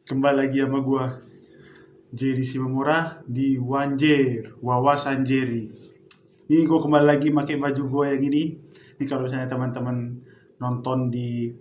Kembali lagi sama gua Jerry Simamora di Wanjer Wawasan Jerry. Ini gua kembali lagi pakai baju gua yang ini. Ini kalau misalnya teman-teman nonton di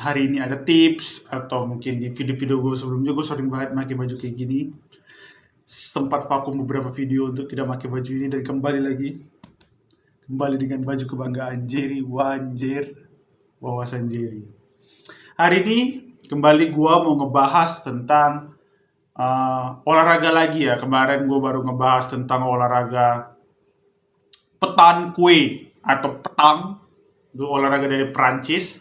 hari ini ada tips atau mungkin di video-video gua sebelumnya gua sering banget pakai baju kayak gini. Sempat vakum beberapa video untuk tidak pakai baju ini dan kembali dengan baju kebanggaan Jerry Wanjer Wawasan Jerry. Hari ini kembali gua mau ngebahas tentang olahraga lagi ya. Kemarin gue baru ngebahas tentang olahraga petan kue atau petang. Itu olahraga dari Prancis.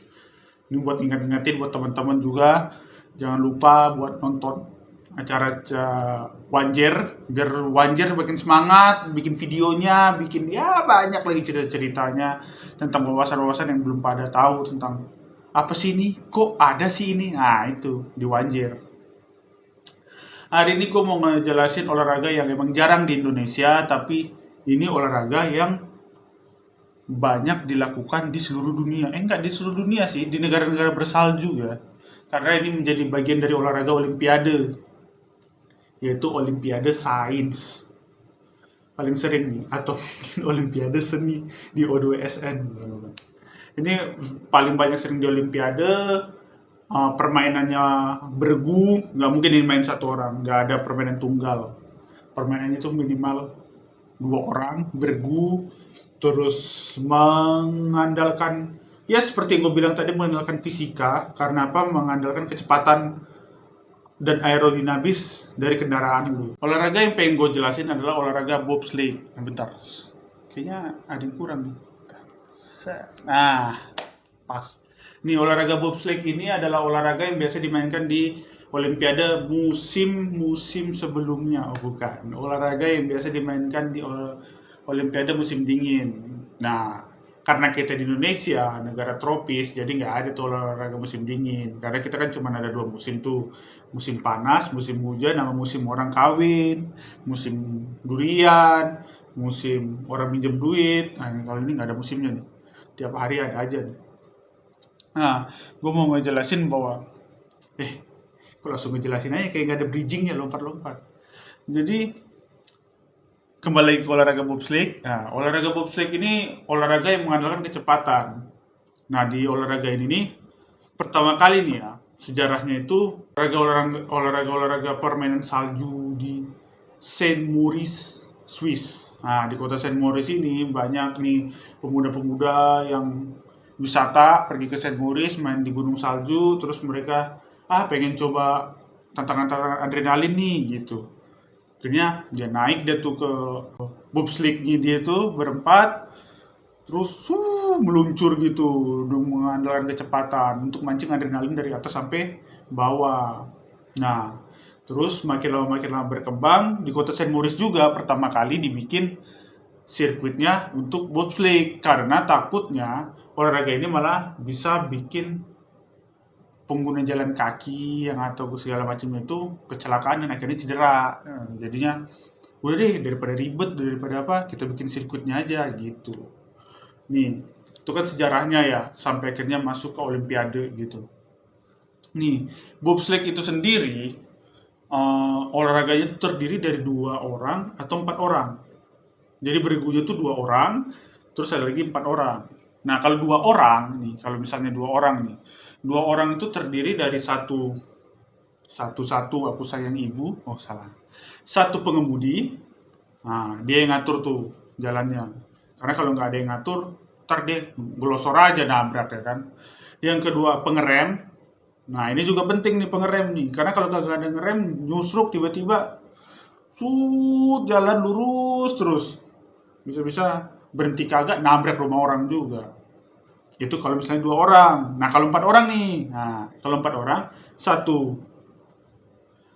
Ini buat ingat-ingatin buat teman-teman juga. Jangan lupa buat nonton acara Wanjer. Biar Wanjer makin semangat, bikin videonya, bikin ya banyak lagi cerita-ceritanya tentang wawasan-wawasan yang belum pada tahu tentang apa sih ini, kok ada sih ini. Nah itu di Wanjer. Hari ini gue mau ngejelasin olahraga yang emang jarang di Indonesia, tapi ini olahraga yang banyak dilakukan di seluruh dunia. Enggak di seluruh dunia sih, di negara-negara bersalju ya. Karena ini menjadi bagian dari olahraga olimpiade, yaitu olimpiade sains. Paling sering nih, atau mungkin olimpiade seni di O2SN. Ini paling banyak sering di olimpiade, permainannya bergu, nggak mungkin dimain satu orang, nggak ada permainan tunggal. Permainannya itu minimal dua orang bergu, terus mengandalkan ya seperti yang gue bilang tadi, mengandalkan fisika. Karena apa? Mengandalkan kecepatan dan aerodinamis dari kendaraan lu. Olahraga yang pengen gue jelasin adalah olahraga bobsleigh. Bentar, kayaknya ada yang kurang nih. Nah, pas. Nih, olahraga bobsleigh ini adalah olahraga yang biasa dimainkan di Olimpiade musim-musim sebelumnya. Oh, bukan. Olahraga yang biasa dimainkan di Olimpiade musim dingin. Nah, karena kita di Indonesia, negara tropis, jadi nggak ada tuh olahraga musim dingin. Karena kita kan cuma ada dua musim tuh. Musim panas, musim hujan, sama musim orang kawin, musim durian, musim orang minjem duit. Nah, kalau ini nggak ada musimnya nih. Tiap hari ada aja nih. Nah, gue mau ngejelasin bahwa, kok langsung ngejelasin aja kayak gak ada bridgingnya, lompat-lompat. Jadi, kembali lagi ke olahraga bobsleigh. Nah, olahraga bobsleigh ini olahraga yang mengandalkan kecepatan. Nah, di olahraga ini nih, pertama kali nih ya, sejarahnya itu olahraga permainan salju di Saint Maurice, Swiss. Nah, di kota Saint Maurice ini banyak nih pemuda-pemuda yang wisata pergi ke Saint Maurice, main di gunung salju, terus mereka pengen coba tantangan adrenalin nih gitu. Akhirnya dia naik dia tuh ke bobsleigh-nya dia tuh berempat, terus meluncur gitu mengandalkan kecepatan untuk mancing adrenalin dari atas sampai bawah. Nah, terus makin lama berkembang di kota Saint Maurice juga pertama kali dibikin sirkuitnya untuk bobsleigh, karena takutnya olahraga ini malah bisa bikin pengguna jalan kaki yang atau segala macamnya itu kecelakaan dan akhirnya cedera. Jadinya udah deh, daripada ribet, daripada apa, kita bikin sirkuitnya aja gitu. Nih, itu kan sejarahnya ya, sampai akhirnya masuk ke Olimpiade gitu. Nih, bobsleigh itu sendiri, olahraganya itu terdiri dari 2 orang atau 4 orang. Jadi bergunya itu 2 orang, terus ada lagi 4 orang. Nah, kalau 2 orang nih, kalau misalnya 2 orang nih, 2 orang itu terdiri dari satu aku sayang ibu, oh salah, satu pengemudi. Nah, dia yang ngatur tuh jalannya. Karena kalau nggak ada yang ngatur, ntar dia gelosor aja nabrak ya kan. Yang kedua pengerem. Nah, ini juga penting nih pengerem nih. Karena kalau nggak ada ngerem, nyusruk tiba-tiba, jalan lurus terus. Bisa-bisa berhenti kagak nabrak rumah orang juga. Itu kalau misalnya 2 orang. Nah, kalau 4 orang nih. Nah, kalau 4 orang, satu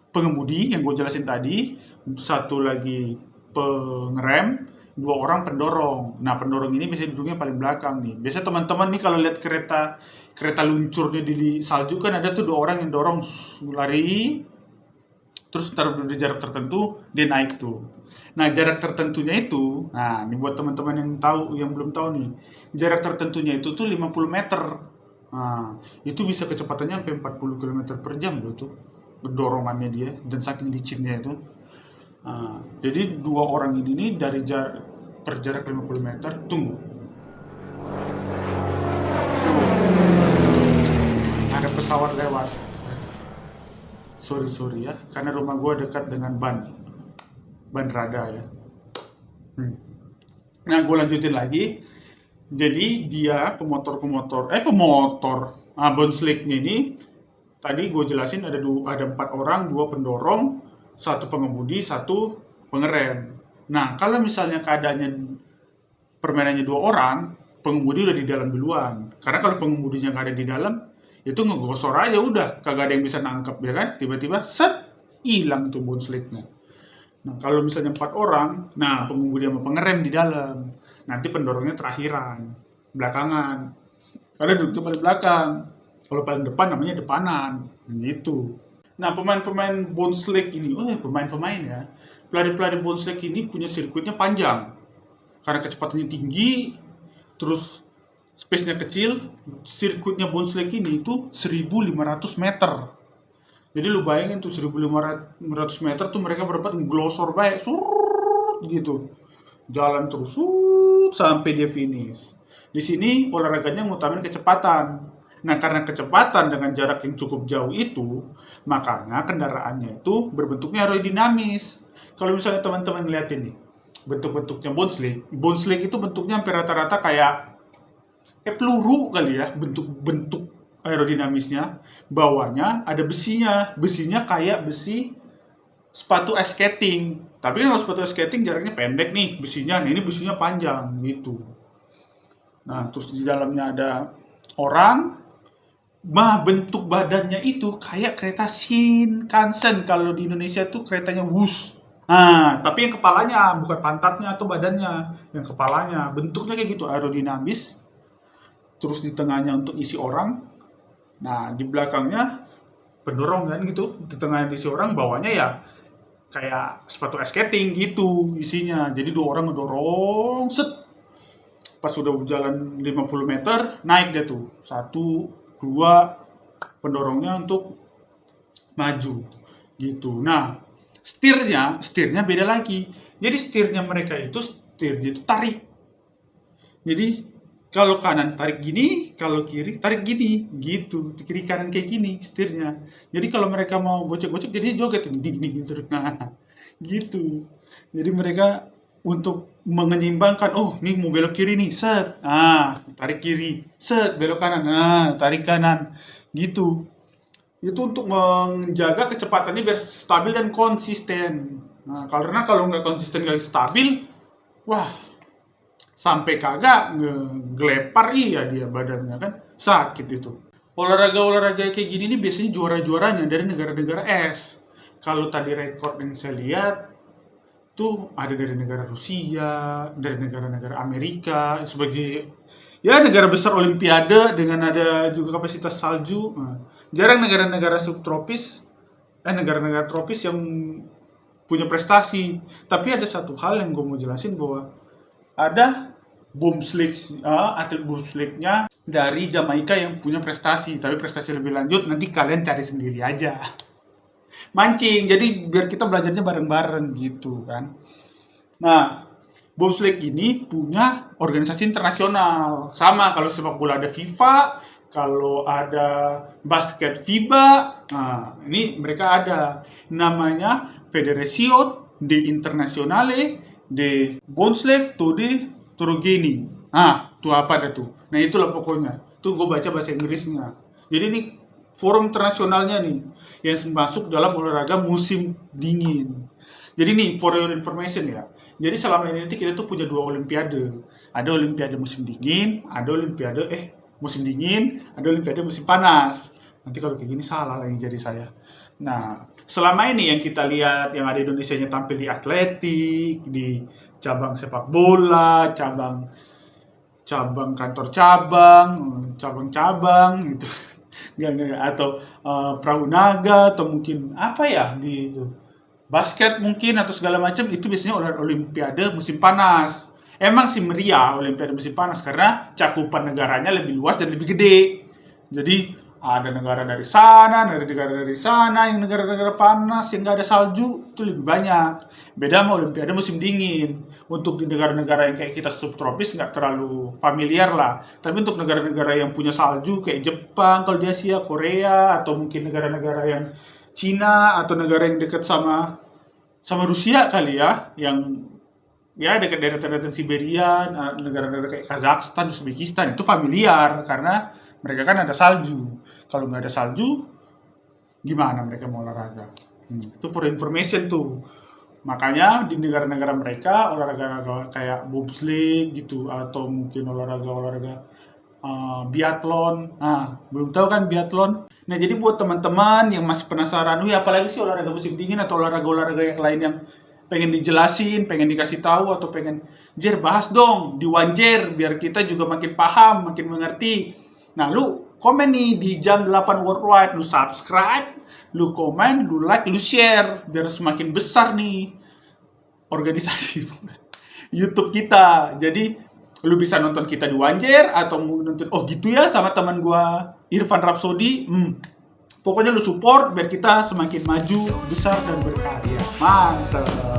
pengemudi yang gue jelasin tadi, satu lagi pengerem, 2 orang pendorong. Nah, pendorong ini biasanya duduknya paling belakang nih. Biasa teman-teman nih kalau lihat kereta kereta luncurnya di salju kan ada tuh 2 orang yang dorong lari, terus taruh di jarak tertentu dia naik tuh. Nah, jarak tertentunya itu, nah ini buat teman-teman yang tahu, yang belum tahu nih, jarak tertentunya itu tuh 50 meter. Nah, itu bisa kecepatannya sampai 40 km per jam loh tuh, dorongannya dia, dan saking licinnya itu. Nah, jadi dua orang ini nih dari jarak 50 meter, tunggu. Tuh, ada pesawat lewat. Sorry ya, karena rumah gua dekat dengan ban rada ya. Hmm. Nah, gue lanjutin lagi. Jadi dia pemotor. Nah, bonsleknya ini tadi gue jelasin ada 4 orang, 2 pendorong, 1 pengemudi, 1 pengerem. Nah, kalau misalnya keadaannya permainannya 2 orang, pengemudi udah di dalam duluan. Karena kalau pengemudinya nggak ada di dalam, itu ngegosor aja udah, kagak ada yang bisa nangkep ya kan? Tiba-tiba set hilang tuh bonsleknya. Nah, kalau misalnya 4 orang, nah pengemudi sama pengerem di dalam. Nanti pendorongnya terakhiran, belakangan. Karena duduknya paling belakang. Kalau paling depan namanya depanan, gitu. Nah, pemain-pemain bobsleigh ini, pemain-pemain ya. Pelari-pelari bobsleigh ini punya sirkuitnya panjang. Karena kecepatannya tinggi, terus space-nya kecil, sirkuitnya bobsleigh ini itu 1.500 meter. Jadi lu bayangin tuh 1.500 meter tuh mereka berempat ngelosor baik, surut gitu. Jalan terus sampai dia finish. Di sini olahraganya ngutamain kecepatan. Nah, karena kecepatan dengan jarak yang cukup jauh itu, makanya kendaraannya itu berbentuknya aerodinamis. Kalau misalnya teman-teman lihat ini, bentuk-bentuknya bobsleigh itu bentuknya hampir rata-rata kayak peluru kali ya, bentuk-bentuk aerodinamisnya. Bawahnya ada besinya kayak besi sepatu ice skating. Tapi kan kalau sepatu ice skating jaraknya pendek nih besinya, ini besinya panjang gitu. Nah, terus di dalamnya ada orang, bentuk badannya itu kayak kereta Shinkansen, kalau di Indonesia tuh keretanya Wus. Nah, tapi yang kepalanya bukan pantatnya atau badannya, yang kepalanya bentuknya kayak gitu, aerodinamis. Terus di tengahnya untuk isi orang. Nah, di belakangnya pendorong kan gitu, di tengahnya isi orang, bawahnya ya kayak sepatu ice skating gitu isinya. Jadi 2 orang ngedorong, set. Pas sudah jalan 50 meter, naik dia tuh. 1, 2, pendorongnya untuk maju gitu. Nah, setirnya beda lagi. Jadi setirnya itu tarik. Jadi kalau kanan tarik gini, kalau kiri tarik gini, gitu. Kiri kanan kayak gini setirnya. Jadi kalau mereka mau gocek-gocek, jadi joget ding gitu. Nah, gitu. Jadi mereka untuk menyeimbangkan, oh nih mau belok kiri nih, set, tarik kiri, set, belok kanan, tarik kanan, gitu. Itu untuk menjaga kecepatannya biar stabil dan konsisten. Nah, karena kalau nggak konsisten, nggak stabil, wah, sampai kagak ngegelepar iya dia badannya kan, sakit itu. Olahraga-olahraga kayak gini nih biasanya juara-juaranya dari negara-negara es. Kalau tadi rekor yang saya lihat tuh ada dari negara Rusia, dari negara-negara Amerika sebagai ya negara besar olimpiade dengan ada juga kapasitas salju. Nah, jarang negara-negara subtropis, negara-negara tropis yang punya prestasi. Tapi ada satu hal yang gue mau jelasin, bahwa ada atlet bobsleigh-nya dari Jamaika yang punya prestasi, tapi prestasi lebih lanjut nanti kalian cari sendiri aja. Mancing, jadi biar kita belajarnya bareng-bareng gitu kan. Nah, bobsleigh ini punya organisasi internasional. Sama kalau sepak bola ada FIFA, kalau ada basket FIBA, nah ini mereka ada. Namanya Federazione Internazionale de Bobsleigh Torrigini. Nah, itu apa ada tuh? Nah, itulah pokoknya. Tuh gue baca bahasa Inggrisnya. Jadi ini forum internasionalnya nih, yang masuk dalam olahraga musim dingin. Jadi nih, for your information ya. Jadi selama ini kita tuh punya 2 olimpiade. Ada olimpiade musim dingin, ada olimpiade musim dingin, ada olimpiade musim panas. Nanti kalau kayak gini salah lagi jadi saya. Nah, selama ini yang kita lihat yang ada Indonesianya tampil di atletik, di cabang sepak bola, cabang kantor cabang gitu. Enggak, atau perahu naga, atau mungkin apa ya di itu. Basket mungkin atau segala macam, itu biasanya olimpiade musim panas. Emang sih meriah olimpiade musim panas karena cakupan negaranya lebih luas dan lebih gede. Jadi ada negara dari sana, yang negara-negara panas, yang nggak ada salju, itu lebih banyak. Beda sama Olimpiade musim dingin. Untuk di negara-negara yang kayak kita subtropis nggak terlalu familiar lah. Tapi untuk negara-negara yang punya salju kayak Jepang, kalau di Asia, Korea, atau mungkin negara-negara yang Cina, atau negara yang dekat sama Rusia kali ya, yang ya dekat daerah-daerah Siberia, negara-negara kayak Kazakhstan, Uzbekistan itu familiar karena mereka kan ada salju. Kalau nggak ada salju, gimana mereka mau olahraga? Itu for information tuh. Makanya di negara-negara mereka olahraga kayak bobsleigh gitu atau mungkin olahraga-olahraga biathlon. Nah, belum tahu kan biathlon. Nah, jadi buat teman-teman yang masih penasaran, wih apalagi sih olahraga musim dingin atau olahraga-olahraga yang lain yang pengen dijelasin, pengen dikasih tahu atau pengen Jer bahas dong di Wanjer biar kita juga makin paham, makin mengerti. Nah, lu komen nih di jam 8 worldwide, lu subscribe, lu komen, lu like, lu share biar semakin besar nih organisasi YouTube kita. Jadi lu bisa nonton kita di Wanjer atau nonton oh gitu ya sama teman gua Irfan Rapsodi. Pokoknya lu support biar kita semakin maju, besar dan berkarya. Mantap.